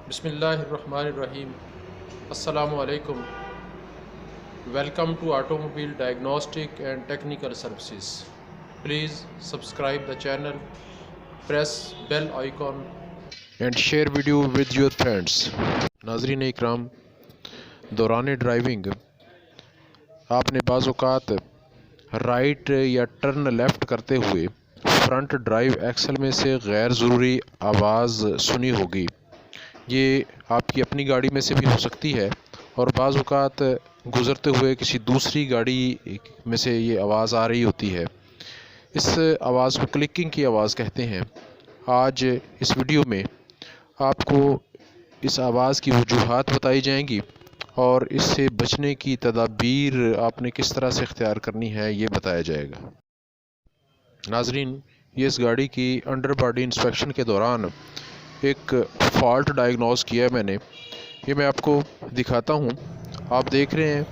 بسم اللہ الرحمن الرحیم۔ السلام علیکم۔ Welcome to automobile diagnostic and technical services. Please subscribe the channel, press bell icon and share video with your friends. ناظرین اکرام، دوران ڈرائیونگ آپ نے بعض اوقات رائٹ یا ٹرن لیفٹ کرتے ہوئے فرنٹ ڈرائیو ایکسل میں سے غیر ضروری آواز سنی ہوگی۔ یہ آپ کی اپنی گاڑی میں سے بھی ہو سکتی ہے، اور بعض اوقات گزرتے ہوئے کسی دوسری گاڑی میں سے یہ آواز آ رہی ہوتی ہے۔ اس آواز کو کلکنگ کی آواز کہتے ہیں۔ آج اس ویڈیو میں آپ کو اس آواز کی وجوہات بتائی جائیں گی اور اس سے بچنے کی تدابیر آپ نے کس طرح سے اختیار کرنی ہے یہ بتایا جائے گا۔ ناظرین، یہ اس گاڑی کی انڈر باڈی انسپیکشن کے دوران ایک فالٹ ڈائگنوز کیا ہے میں نے۔ یہ میں آپ کو دکھاتا ہوں۔ آپ دیکھ رہے ہیں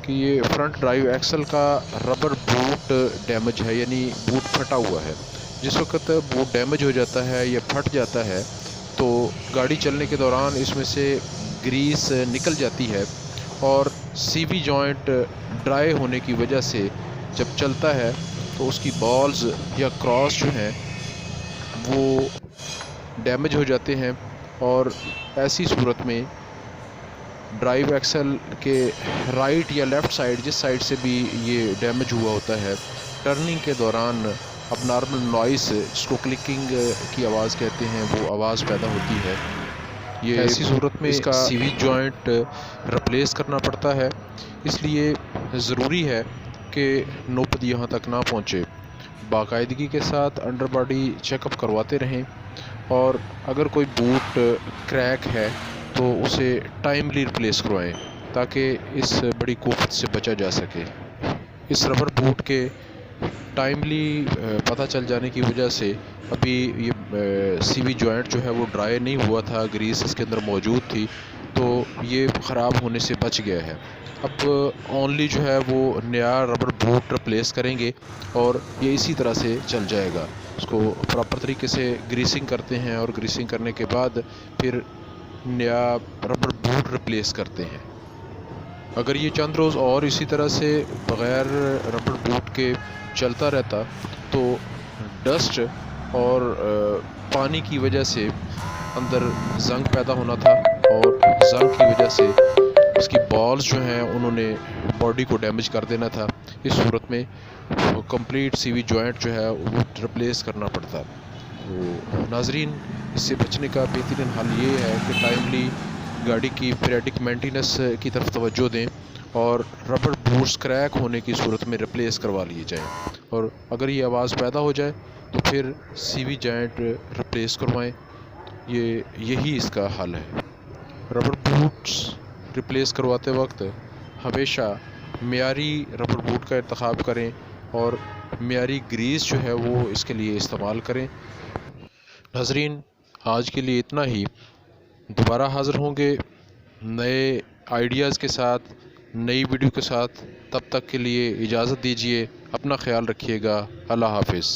کہ یہ فرنٹ ڈرائیو ایکسل کا ربر بوٹ ڈیمیج ہے، یعنی بوٹ پھٹا ہوا ہے۔ جس وقت بوٹ ڈیمیج ہو جاتا ہے یا پھٹ جاتا ہے تو گاڑی چلنے کے دوران اس میں سے گریس نکل جاتی ہے، اور سی وی جوائنٹ ڈرائی ہونے کی وجہ سے جب چلتا ہے تو اس کی بالز یا کراس جو ہیں وہ ڈیمیج ہو جاتے ہیں، اور ایسی صورت میں ڈرائیو ایکسل کے رائٹ یا لیفٹ سائڈ، جس سائڈ سے بھی یہ ڈیمیج ہوا ہوتا ہے، ٹرننگ کے دوران اب نارمل نوائس، جس کو کلکنگ کی آواز کہتے ہیں، وہ آواز پیدا ہوتی ہے۔ یہ ایسی صورت میں اس کا سی وی جوائنٹ ریپلیس کرنا پڑتا ہے۔ اس لیے ضروری ہے کہ نوبت یہاں تک نہ پہنچے۔ باقاعدگی کے ساتھ انڈر باڈی چیک اپ کرواتے رہیں، اور اگر کوئی بوٹ کریک ہے تو اسے ٹائملی ریپلیس کروائیں تاکہ اس بڑی کوفت سے بچا جا سکے۔ اس ربر بوٹ کے ٹائملی پتہ چل جانے کی وجہ سے ابھی یہ سی وی جوائنٹ جو ہے وہ ڈرائی نہیں ہوا تھا، گریس اس کے اندر موجود تھی، تو یہ خراب ہونے سے بچ گیا ہے۔ اب اونلی جو ہے وہ نیا ربر بوٹ ریپلیس کریں گے اور یہ اسی طرح سے چل جائے گا۔ اس کو پراپر طریقے سے گریسنگ کرتے ہیں، اور گریسنگ کرنے کے بعد پھر نیا ربر بوٹ ریپلیس کرتے ہیں۔ اگر یہ چند روز اور اسی طرح سے بغیر ربر بوٹ کے چلتا رہتا تو ڈسٹ اور پانی کی وجہ سے اندر زنگ پیدا ہونا تھا، اور زنگ کی وجہ سے اس کی بالز جو ہیں انہوں نے باڈی کو ڈیمیج کر دینا تھا۔ اس صورت میں کمپلیٹ سی وی جوائنٹ جو ہے وہ ریپلیس کرنا پڑتا۔ تو ناظرین، اس سے بچنے کا بہترین حل یہ ہے کہ ٹائملی گاڑی کی پیریڈک مینٹیننس کی طرف توجہ دیں، اور ربر بوٹس کریک ہونے کی صورت میں ریپلیس کروا لیے جائیں، اور اگر یہ آواز پیدا ہو جائے تو پھر سی وی جوائنٹ ریپلیس کروائیں۔ یہی اس کا حل ہے۔ ربر بوٹس ریپلیس کرواتے وقت ہمیشہ معیاری ربر بوٹ کا انتخاب کریں، اور معیاری گریس جو ہے وہ اس کے لیے استعمال کریں۔ ناظرین، آج کے لیے اتنا ہی۔ دوبارہ حاضر ہوں گے نئے آئیڈیاز کے ساتھ، نئی ویڈیو کے ساتھ۔ تب تک کے لیے اجازت دیجیے، اپنا خیال رکھیے گا۔ اللہ حافظ۔